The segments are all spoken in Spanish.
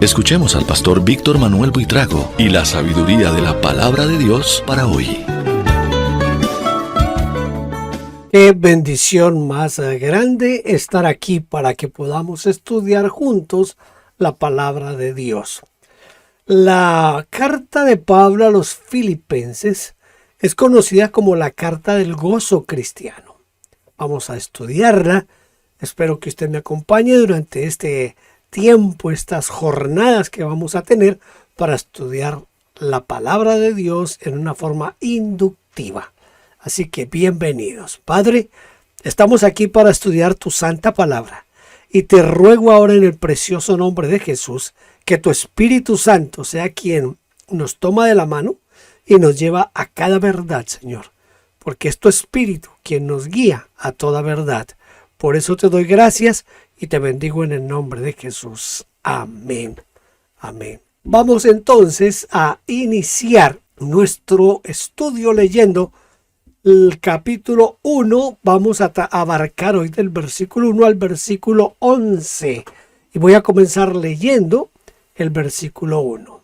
Escuchemos al pastor Víctor Manuel Buitrago y la sabiduría de la palabra de Dios para hoy. Qué bendición más grande estar aquí para que podamos estudiar juntos la palabra de Dios. La carta de Pablo a los Filipenses es conocida como la carta del gozo cristiano. Vamos a estudiarla. Espero que usted me acompañe durante este tiempo, estas jornadas que vamos a tener para estudiar la palabra de Dios en una forma inductiva. Así que bienvenidos. Padre, estamos aquí para estudiar tu santa palabra y te ruego ahora en el precioso nombre de Jesús que tu Espíritu Santo sea quien nos toma de la mano y nos lleva a cada verdad, Señor, porque es tu Espíritu quien nos guía a toda verdad. Por eso te doy gracias y te bendigo en el nombre de Jesús. Amén. Amén. Vamos entonces a iniciar nuestro estudio leyendo el capítulo 1. Vamos a abarcar hoy del versículo 1 al versículo 11. Y voy a comenzar leyendo el versículo 1.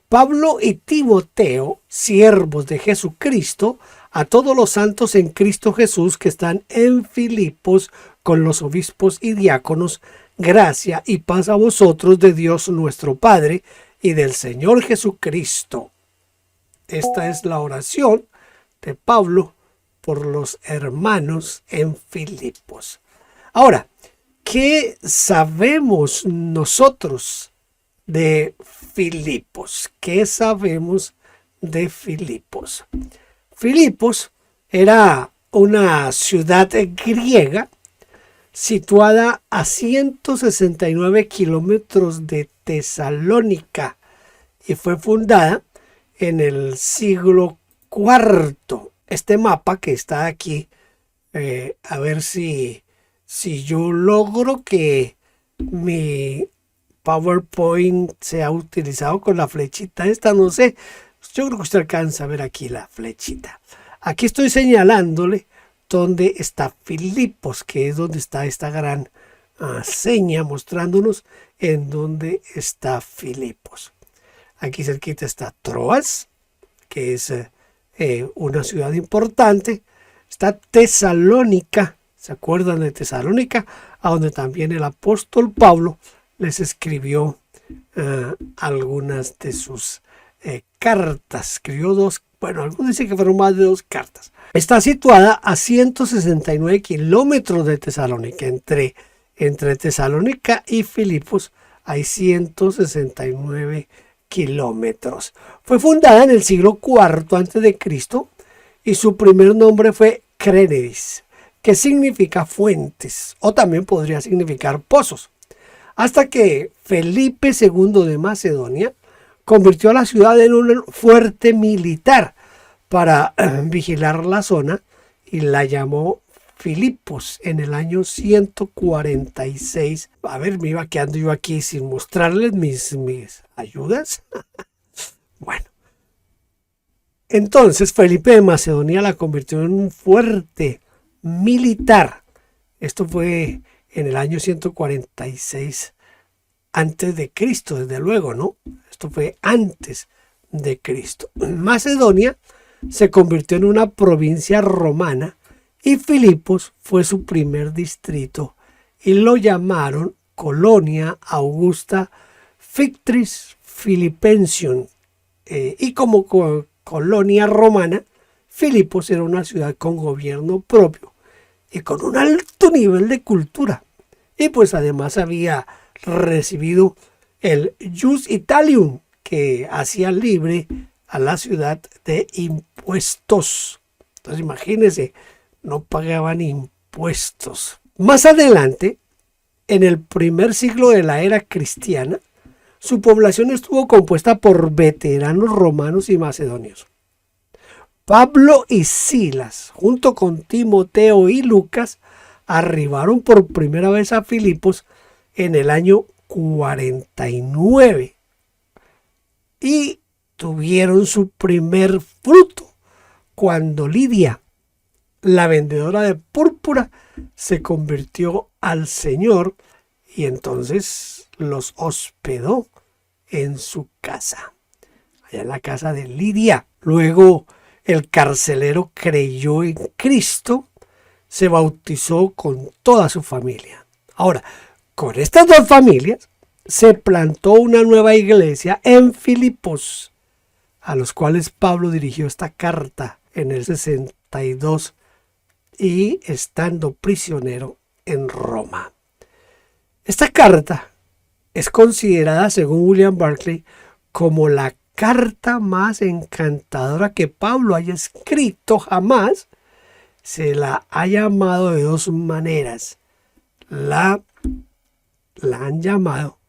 Pablo y Timoteo, siervos de Jesucristo, a todos los santos en Cristo Jesús que están en Filipos con los obispos y diáconos, gracia y paz a vosotros de Dios nuestro Padre y del Señor Jesucristo. Esta es la oración de Pablo por los hermanos en Filipos. Ahora, ¿qué sabemos nosotros de Filipos? ¿Qué sabemos de Filipos? Filipos era una ciudad griega situada a 169 kilómetros de Tesalónica y fue fundada en el siglo IV. Este mapa que está aquí, a ver si yo logro que mi PowerPoint sea utilizado con la flechita esta, no sé. Yo creo que usted alcanza a ver aquí la flechita. Aquí estoy señalándole dónde está Filipos, que es donde está esta gran seña mostrándonos en dónde está Filipos. Aquí cerquita está Troas, que es una ciudad importante. Está Tesalónica, ¿se acuerdan de Tesalónica? A donde también el apóstol Pablo les escribió algunas de sus cartas. Escribió dos, bueno, algunos dicen que fueron más de 2 cartas. Está situada a 169 kilómetros de Tesalónica. Entre Tesalónica y Filipos hay 169 kilómetros. Fue fundada en el siglo IV a.C. y su primer nombre fue Crénedis, que significa fuentes o también podría significar pozos. Hasta que Felipe II de Macedonia convirtió a la ciudad en un fuerte militar para vigilar la zona y la llamó Filipos en el año 146. A ver, me iba quedando yo aquí sin mostrarles mis ayudas. Bueno, entonces Felipe de Macedonia la convirtió en un fuerte militar. Esto fue en el año 146 antes de Cristo, desde luego, ¿no? Esto fue antes de Cristo. Macedonia se convirtió en una provincia romana y Filipos fue su primer distrito y lo llamaron Colonia Augusta Fictris Philippensium. Y como colonia romana, Filipos era una ciudad con gobierno propio y con un alto nivel de cultura. Y pues además había recibido el Jus Italium, que hacía libre a la ciudad de impuestos. Entonces imagínense, no pagaban impuestos. Más adelante, en el primer siglo de la era cristiana, su población estuvo compuesta por veteranos romanos y macedonios. Pablo y Silas, junto con Timoteo y Lucas, arribaron por primera vez a Filipos en el año 49 y tuvieron su primer fruto cuando Lidia, la vendedora de púrpura, se convirtió al Señor y entonces los hospedó en su casa, allá en la casa de Lidia. Luego el carcelero creyó en Cristo, se bautizó con toda su familia. Ahora, con estas dos familias se plantó una nueva iglesia en Filipos, a los cuales Pablo dirigió esta carta en el 62 y estando prisionero en Roma. Esta carta es considerada, según William Barclay, como la carta más encantadora que Pablo haya escrito jamás. Se la ha llamado de dos maneras. La han llamado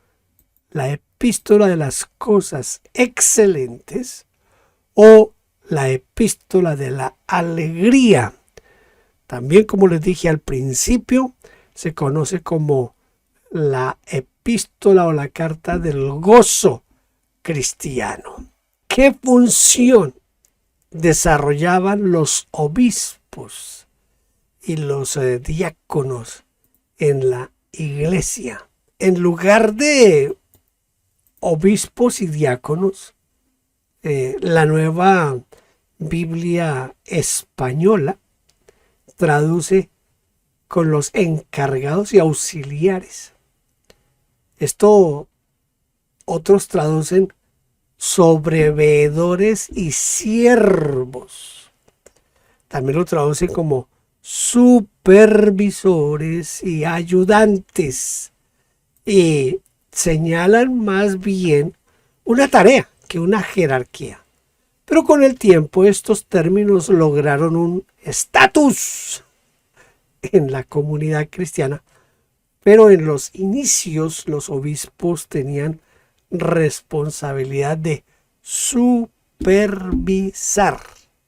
la epístola de las cosas excelentes o la epístola de la alegría. También, como les dije al principio, se conoce como la epístola o la carta del gozo cristiano. ¿Qué función desarrollaban los obispos y los diáconos en la iglesia? En lugar de obispos y diáconos, la nueva Biblia española traduce con los encargados y auxiliares. Esto otros traducen sobreveedores y siervos. También lo traducen como supervisores y ayudantes. Y señalan más bien una tarea que una jerarquía. Pero con el tiempo estos términos lograron un estatus en la comunidad cristiana, pero en los inicios los obispos tenían responsabilidad de supervisar.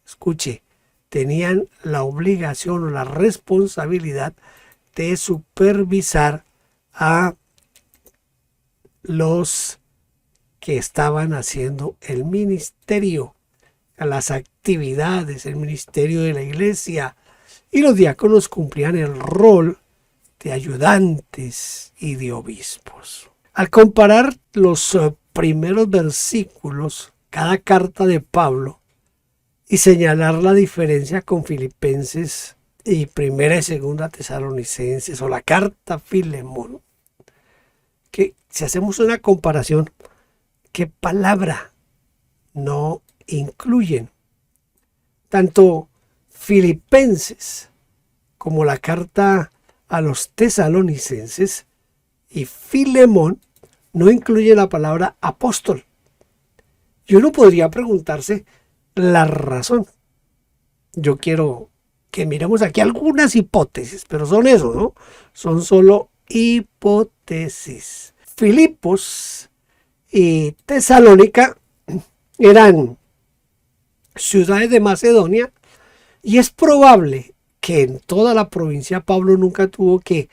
Escuche, tenían la obligación o la responsabilidad de supervisar a los que estaban haciendo el ministerio, a las actividades, el ministerio de la iglesia, y los diáconos cumplían el rol de ayudantes y de obispos. Al comparar los primeros versículos, cada carta de Pablo, y señalar la diferencia con Filipenses y Primera y Segunda Tesalonicenses o la carta a Filemón, que si hacemos una comparación, ¿qué palabra no incluyen? Tanto Filipenses como la carta a los tesalonicenses y Filemón no incluye la palabra apóstol. Y uno podría preguntarse la razón. Yo quiero que miremos aquí algunas hipótesis, pero son eso, ¿no? Son solo hipótesis. Filipos y Tesalónica eran ciudades de Macedonia y es probable que en toda la provincia Pablo nunca tuvo que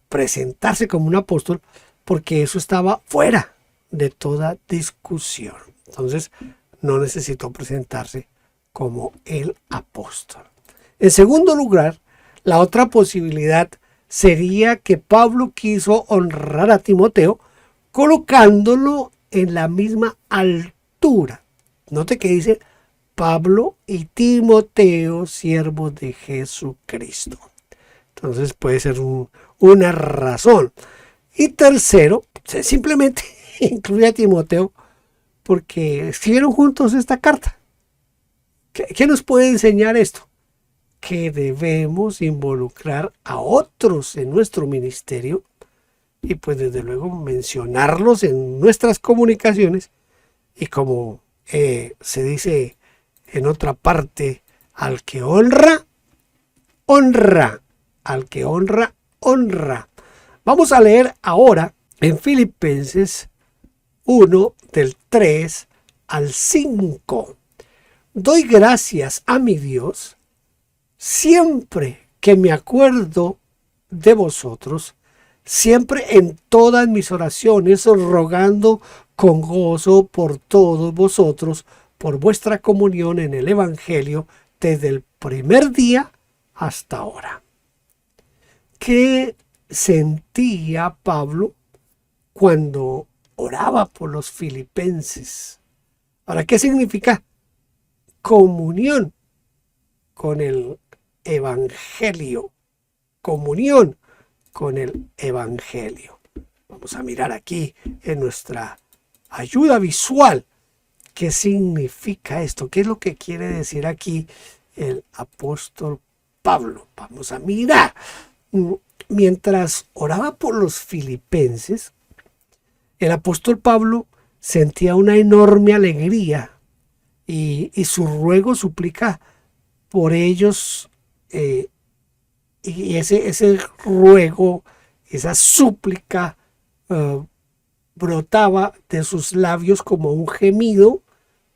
presentarse como un apóstol porque eso estaba fuera de toda discusión. Entonces no necesitó presentarse como el apóstol. En segundo lugar, la otra posibilidad sería que Pablo quiso honrar a Timoteo colocándolo en la misma altura. Note que dice Pablo y Timoteo, siervos de Jesucristo. Entonces puede ser una razón. Y tercero, simplemente incluye a Timoteo porque escribieron juntos esta carta. ¿Qué nos puede enseñar esto? Que debemos involucrar a otros en nuestro ministerio y pues desde luego mencionarlos en nuestras comunicaciones y como se dice en otra parte, al que honra, honra. Al que honra, honra. Vamos a leer ahora en Filipenses 1 del 3 al 5. Doy gracias a mi Dios siempre que me acuerdo de vosotros, siempre en todas mis oraciones, rogando con gozo por todos vosotros, por vuestra comunión en el Evangelio, desde el primer día hasta ahora. ¿Qué sentía Pablo cuando oraba por los filipenses. Ahora, ¿qué significa comunión con el Evangelio? Comunión con el Evangelio. Vamos a mirar aquí en nuestra ayuda visual qué significa esto, qué es lo que quiere decir aquí el apóstol Pablo. Vamos a mirar. Mientras oraba por los filipenses, el apóstol Pablo sentía una enorme alegría y su ruego, suplica por ellos, y ese ruego, esa súplica brotaba de sus labios como un gemido,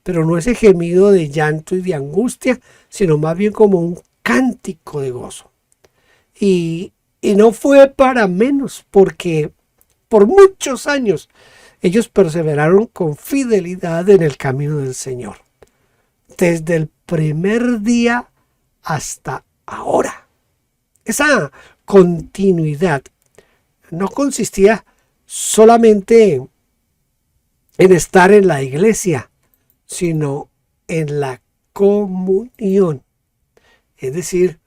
pero no ese gemido de llanto y de angustia, sino más bien como un cántico de gozo. Y no fue para menos, porque por muchos años ellos perseveraron con fidelidad en el camino del Señor. Desde el primer día hasta ahora. Esa continuidad no consistía solamente en estar en la iglesia, sino en la comunión. Es decir,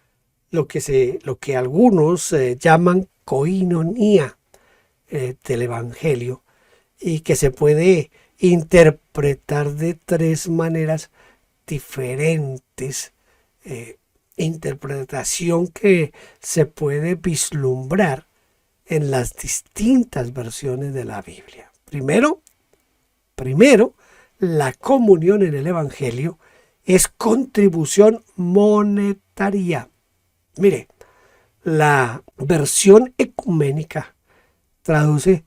lo que algunos llaman koinonía del Evangelio, y que se puede interpretar de tres maneras diferentes. Interpretación que se puede vislumbrar en las distintas versiones de la Biblia. Primero, la comunión en el Evangelio es contribución monetaria. Mire, la versión ecuménica traduce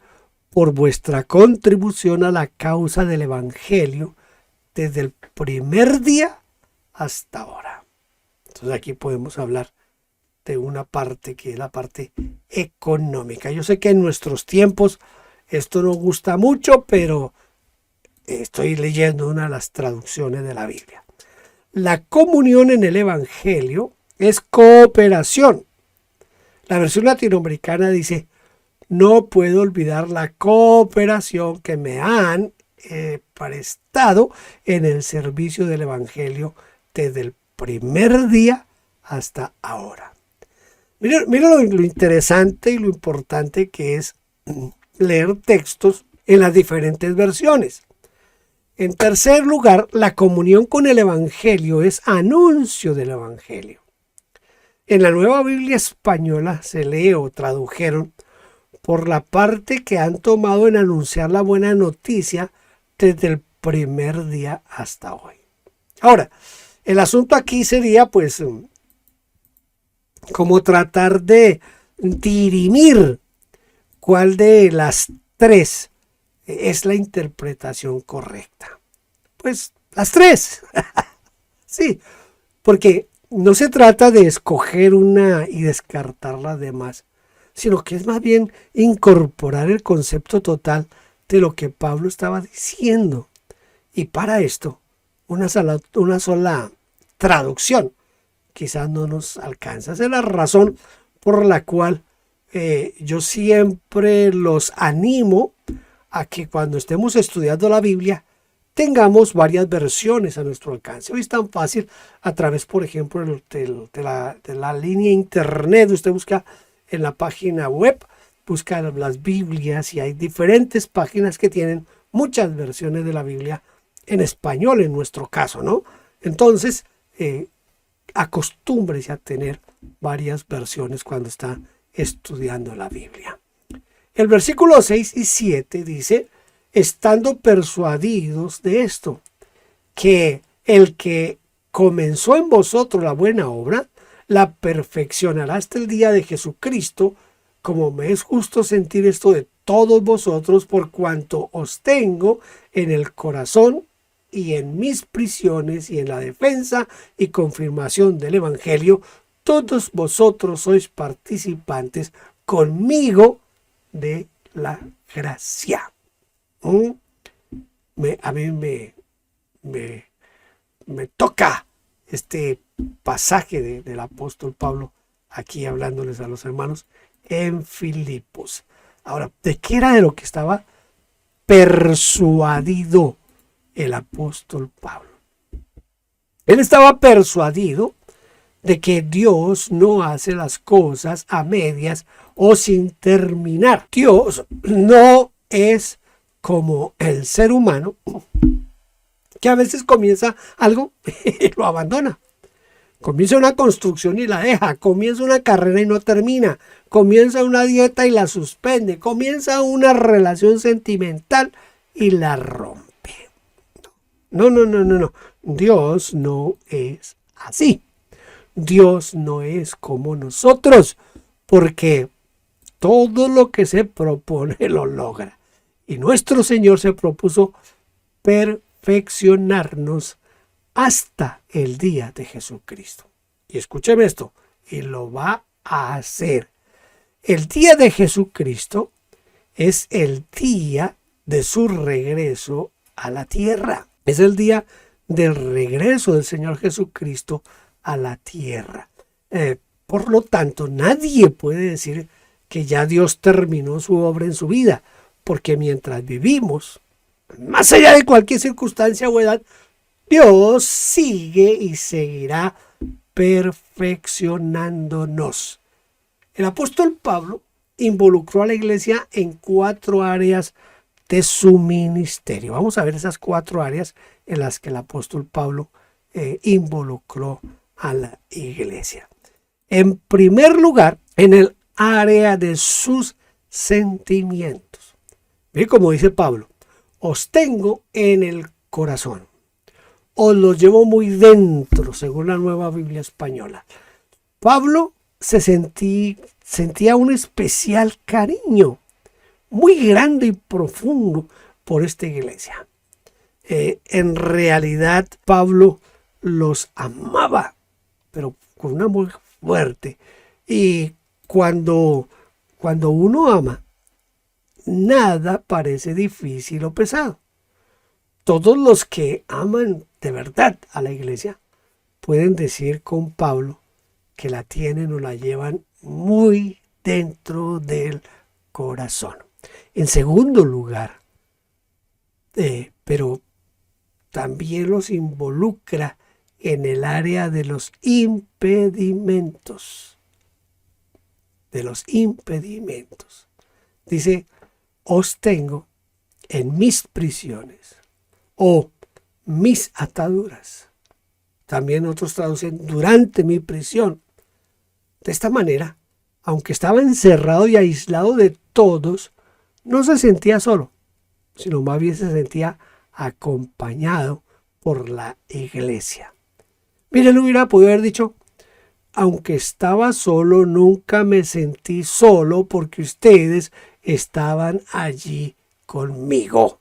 por vuestra contribución a la causa del Evangelio desde el primer día hasta ahora. Entonces aquí podemos hablar de una parte que es la parte económica. Yo sé que en nuestros tiempos esto no gusta mucho, pero estoy leyendo una de las traducciones de la Biblia. La comunión en el Evangelio es cooperación. La versión latinoamericana dice: no puedo olvidar la cooperación que me han prestado en el servicio del Evangelio desde el primer día hasta ahora. Mira lo interesante y lo importante que es leer textos en las diferentes versiones. En tercer lugar, la comunión con el Evangelio es anuncio del Evangelio. En la Nueva Biblia Española se lee o tradujeron por la parte que han tomado en anunciar la buena noticia desde el primer día hasta hoy. Ahora, el asunto aquí sería pues como tratar de dirimir cuál de las tres es la interpretación correcta. Pues las tres. Sí, porque no se trata de escoger una y descartar las demás, sino que es más bien incorporar el concepto total de lo que Pablo estaba diciendo. Y para esto, una sola traducción quizás no nos alcanza. Esa es la razón por la cual yo siempre los animo a que cuando estemos estudiando la Biblia tengamos varias versiones a nuestro alcance. Hoy es tan fácil a través, por ejemplo, de la línea internet. Usted busca en la página web, busca las Biblias y hay diferentes páginas que tienen muchas versiones de la Biblia en español, en nuestro caso, ¿no? Entonces, acostúmbrese a tener varias versiones cuando está estudiando la Biblia. El versículo 6 y 7 dice: estando persuadidos de esto, que el que comenzó en vosotros la buena obra, la perfeccionará hasta el día de Jesucristo, como me es justo sentir esto de todos vosotros, por cuanto os tengo en el corazón y en mis prisiones y en la defensa y confirmación del Evangelio. Todos vosotros sois participantes conmigo de la gracia. A mí me toca este pasaje del apóstol Pablo aquí hablándoles a los hermanos en Filipos. Ahora, ¿de qué era de lo que estaba persuadido el apóstol Pablo. Él estaba persuadido de que Dios no hace las cosas a medias o sin terminar. Dios no es como el ser humano, que a veces comienza algo y lo abandona. Comienza una construcción y la deja, comienza una carrera y no termina, comienza una dieta y la suspende, comienza una relación sentimental y la rompe. No. Dios no es así. Dios no es como nosotros, porque todo lo que se propone lo logra. Y nuestro Señor se propuso perfeccionarnos hasta el día de Jesucristo. Y escúcheme esto, y lo va a hacer. El día de Jesucristo es el día de su regreso a la tierra. Es el día del regreso del Señor Jesucristo a la tierra. Por lo tanto, nadie puede decir que ya Dios terminó su obra en su vida, porque mientras vivimos, más allá de cualquier circunstancia o edad, Dios sigue y seguirá perfeccionándonos. El apóstol Pablo involucró a la iglesia en 4 áreas de su ministerio. Vamos a ver esas 4 áreas en las que el apóstol Pablo involucró a la iglesia. En primer lugar, en el área de sus sentimientos. Mire como dice Pablo, os tengo en el corazón. Os los llevo muy dentro, según la Nueva Biblia Española. Pablo se sentía un especial cariño, muy grande y profundo por esta iglesia. En realidad, Pablo los amaba, pero con un amor fuerte. Y cuando uno ama, nada parece difícil o pesado. Todos los que aman de verdad a la iglesia pueden decir con Pablo que la tienen o la llevan muy dentro del corazón. En segundo lugar, pero también los involucra en el área de los impedimentos. Dice, os tengo en mis prisiones o mis ataduras. También otros traducen durante mi prisión. De esta manera, aunque estaba encerrado y aislado de todos, no se sentía solo, sino más bien se sentía acompañado por la iglesia. Miren, hubiera podido haber dicho, aunque estaba solo, nunca me sentí solo porque ustedes estaban allí conmigo.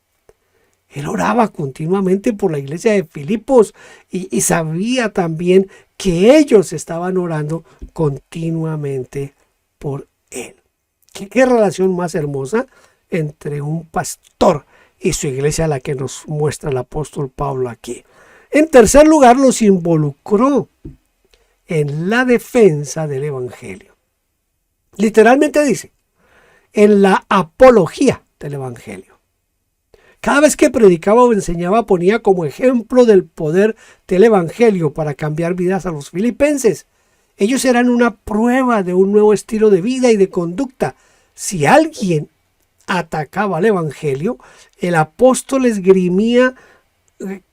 Él oraba continuamente por la iglesia de Filipos y sabía también que ellos estaban orando continuamente por él. ¿Qué relación más hermosa entre un pastor y su iglesia, la que nos muestra el apóstol Pablo aquí? En tercer lugar, los involucró en la defensa del evangelio. Literalmente dice, en la apología del evangelio. Cada vez que predicaba o enseñaba ponía como ejemplo del poder del evangelio para cambiar vidas a los filipenses. Ellos eran una prueba de un nuevo estilo de vida y de conducta. Si alguien atacaba al evangelio, el apóstol esgrimía,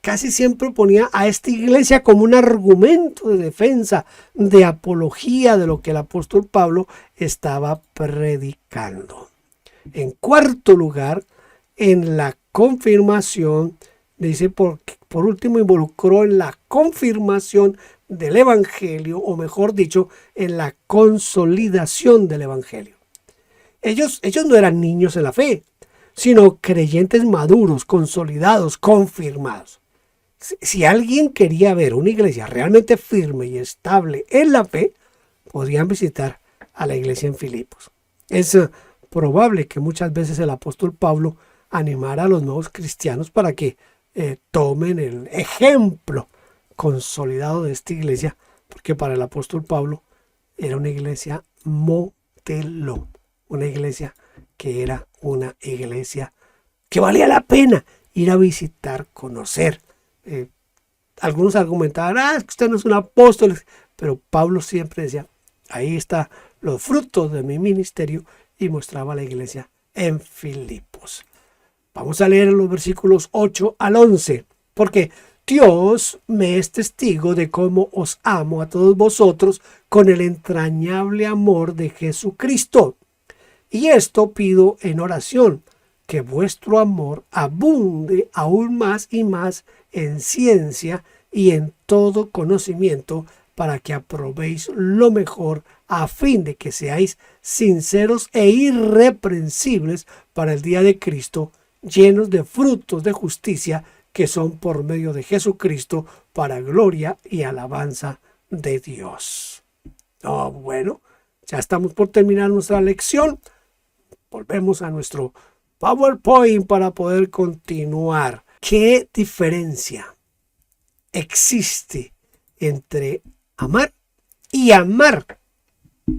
casi siempre ponía a esta iglesia como un argumento de defensa, de apología de lo que el apóstol Pablo estaba predicando. En cuarto lugar, en la confirmación, dice, por último involucró en la confirmación del evangelio, o mejor dicho, en la consolidación del evangelio. Ellos no eran niños en la fe, sino creyentes maduros, consolidados, confirmados. Si alguien quería ver una iglesia realmente firme y estable en la fe, podrían visitar a la iglesia en Filipos. Es probable que muchas veces el apóstol Pablo animara a los nuevos cristianos para que tomen el ejemplo consolidado de esta iglesia, porque para el apóstol Pablo era una iglesia modelo, una iglesia que era una iglesia que valía la pena ir a visitar, conocer. Algunos argumentaban, es que usted no es un apóstol, pero Pablo siempre decía, ahí está los frutos de mi ministerio, y mostraba a la iglesia en Filipos. Vamos a leer los versículos 8 al 11, porque Dios me es testigo de cómo os amo a todos vosotros con el entrañable amor de Jesucristo. Y esto pido en oración, que vuestro amor abunde aún más y más en ciencia y en todo conocimiento, para que aprobéis lo mejor, a fin de que seáis sinceros e irreprensibles para el día de Cristo, llenos de frutos de justicia que son por medio de Jesucristo, para gloria y alabanza de Dios. Bueno, ya estamos por terminar nuestra lección. Volvemos a nuestro PowerPoint para poder continuar. ¿Qué diferencia existe entre amar y amar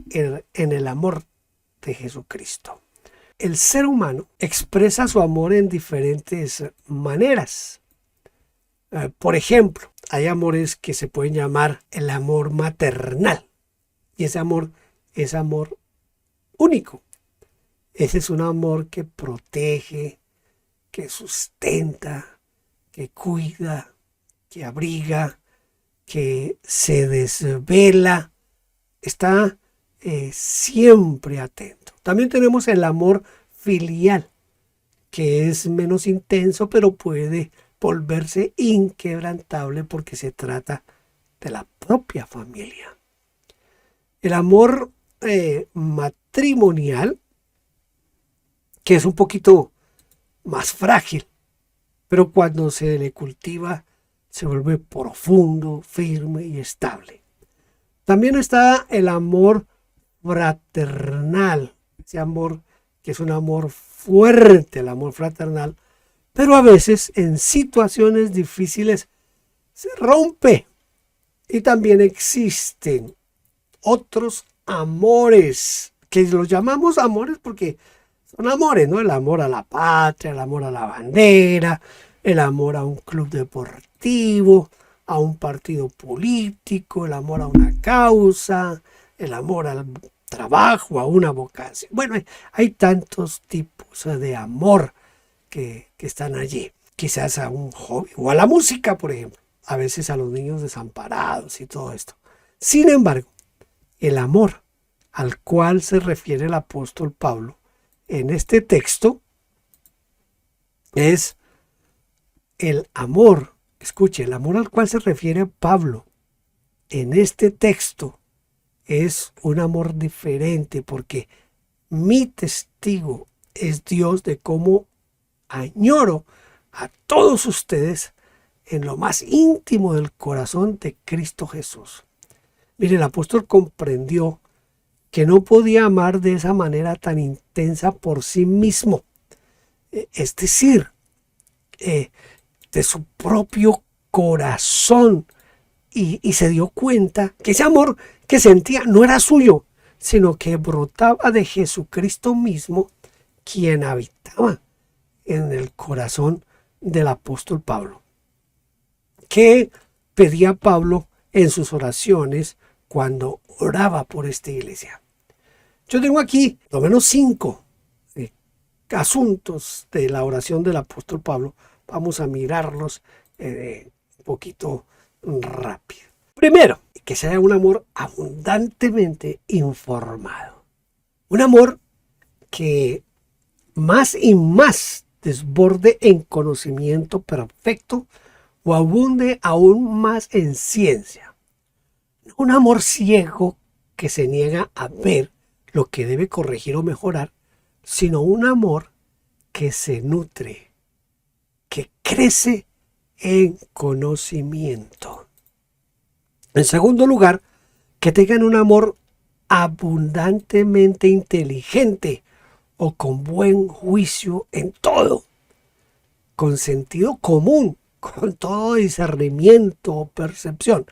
en el amor de Jesucristo? El ser humano expresa su amor en diferentes maneras. Por ejemplo, hay amores que se pueden llamar el amor maternal. Y ese amor es amor único. Ese es un amor que protege, que sustenta, que cuida, que abriga, que se desvela, está siempre atento. También tenemos el amor filial, que es menos intenso, pero puede volverse inquebrantable porque se trata de la propia familia. El amor matrimonial, que es un poquito más frágil, pero cuando se le cultiva se vuelve profundo, firme y estable. También está el amor fraternal, ese amor que es un amor fuerte, el amor fraternal, pero a veces en situaciones difíciles se rompe. Y también existen otros amores, que los llamamos amores porque son amores, ¿no? El amor a la patria, el amor a la bandera, el amor a un club deportivo, a un partido político, el amor a una causa, el amor al trabajo, a una vocación. Bueno, hay tantos tipos de amor que están allí. Quizás a un hobby o a la música, por ejemplo. A veces a los niños desamparados y todo esto. Sin embargo, el amor al cual se refiere el apóstol Pablo en este texto es el amor, escuche, el amor al cual se refiere Pablo en este texto es un amor diferente, porque mi testigo es Dios de cómo añoro a todos ustedes en lo más íntimo del corazón de Cristo Jesús. Mire, el apóstol comprendió que no podía amar de esa manera tan intensa por sí mismo, es decir, de su propio corazón, y se dio cuenta que ese amor que sentía no era suyo, sino que brotaba de Jesucristo mismo, quien habitaba en el corazón del apóstol Pablo. ¿Qué pedía Pablo en sus oraciones cuando oraba por esta iglesia? Yo tengo aquí lo menos 5 asuntos de la oración del apóstol Pablo. Vamos a mirarlos un poquito rápido. Primero, que sea un amor abundantemente informado. Un amor que más y más desborde en conocimiento perfecto o abunde aún más en ciencia. Un amor ciego que se niega a ver lo que debe corregir o mejorar, sino un amor que se nutre, que crece en conocimiento. En segundo lugar, que tengan un amor abundantemente inteligente o con buen juicio en todo, con sentido común, con todo discernimiento o percepción.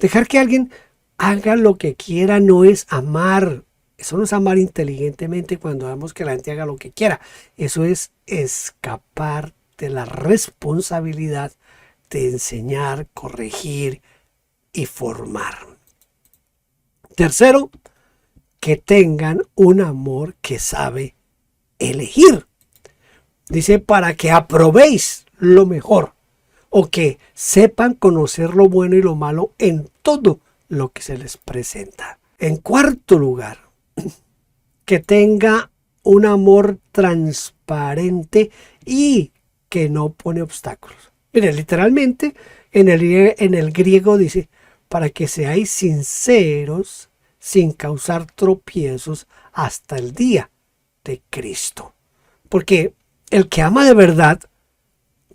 Dejar que alguien haga lo que quiera no es amar, Eso no es amar inteligentemente cuando dejamos que la gente haga lo que quiera. Eso es escapar de la responsabilidad de enseñar, corregir y formar. Tercero, que tengan un amor que sabe elegir. Dice, para que aprobéis lo mejor, o que sepan conocer lo bueno y lo malo en todo lo que se les presenta. En cuarto lugar, que tenga un amor transparente y que no pone obstáculos. Mire, literalmente en el griego dice, para que seáis sinceros sin causar tropiezos hasta el día de Cristo. Porque el que ama de verdad,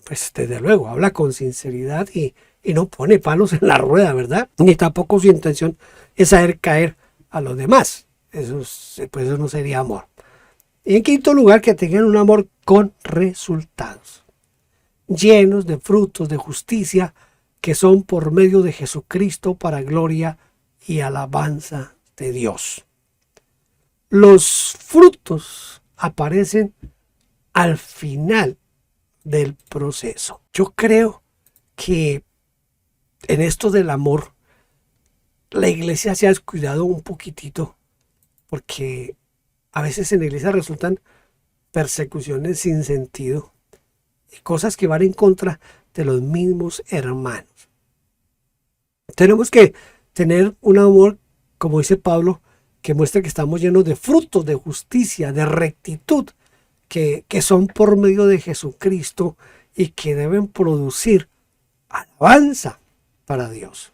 pues desde luego habla con sinceridad y no pone palos en la rueda, ¿verdad? Ni tampoco su intención es hacer caer a los demás. Eso no sería amor. Y en quinto lugar, que tengan un amor con resultados, llenos de frutos de justicia que son por medio de Jesucristo para gloria y alabanza de Dios. Los frutos aparecen al final del proceso. Yo creo que en esto del amor la iglesia se ha descuidado un poquitito, porque a veces en la iglesia resultan persecuciones sin sentido y cosas que van en contra de los mismos hermanos. Tenemos que tener un amor, como dice Pablo, que muestre que estamos llenos de frutos de justicia, de rectitud, que son por medio de Jesucristo y que deben producir alabanza para Dios.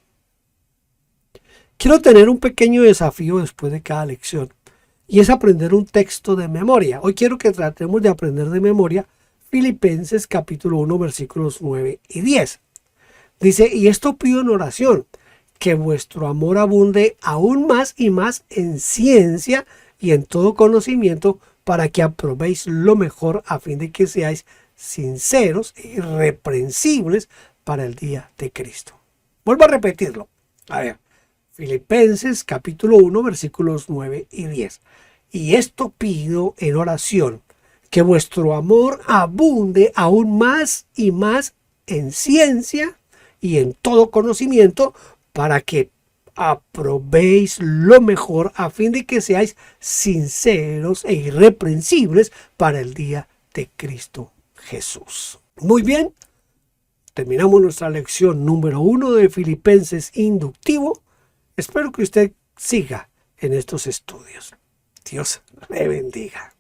Quiero tener un pequeño desafío después de cada lección, y es aprender un texto de memoria. Hoy quiero que tratemos de aprender de memoria Filipenses capítulo 1 versículos 9 y 10. Dice, y esto pido en oración, que vuestro amor abunde aún más y más en ciencia y en todo conocimiento, para que aprobéis lo mejor, a fin de que seáis sinceros e irreprensibles para el día de Cristo. Vuelvo a repetirlo. A ver, Filipenses capítulo 1 versículos 9 y 10. Y esto pido en oración, que vuestro amor abunde aún más y más en ciencia y en todo conocimiento, para que aprobéis lo mejor, a fin de que seáis sinceros e irreprensibles para el día de Cristo Jesús. Muy bien, terminamos nuestra lección número 1 de Filipenses inductivo. Espero que usted siga en estos estudios. Dios le bendiga.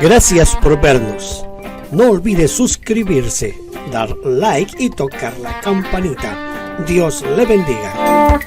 Gracias por vernos. No olvide suscribirse, dar like y tocar la campanita. Dios le bendiga.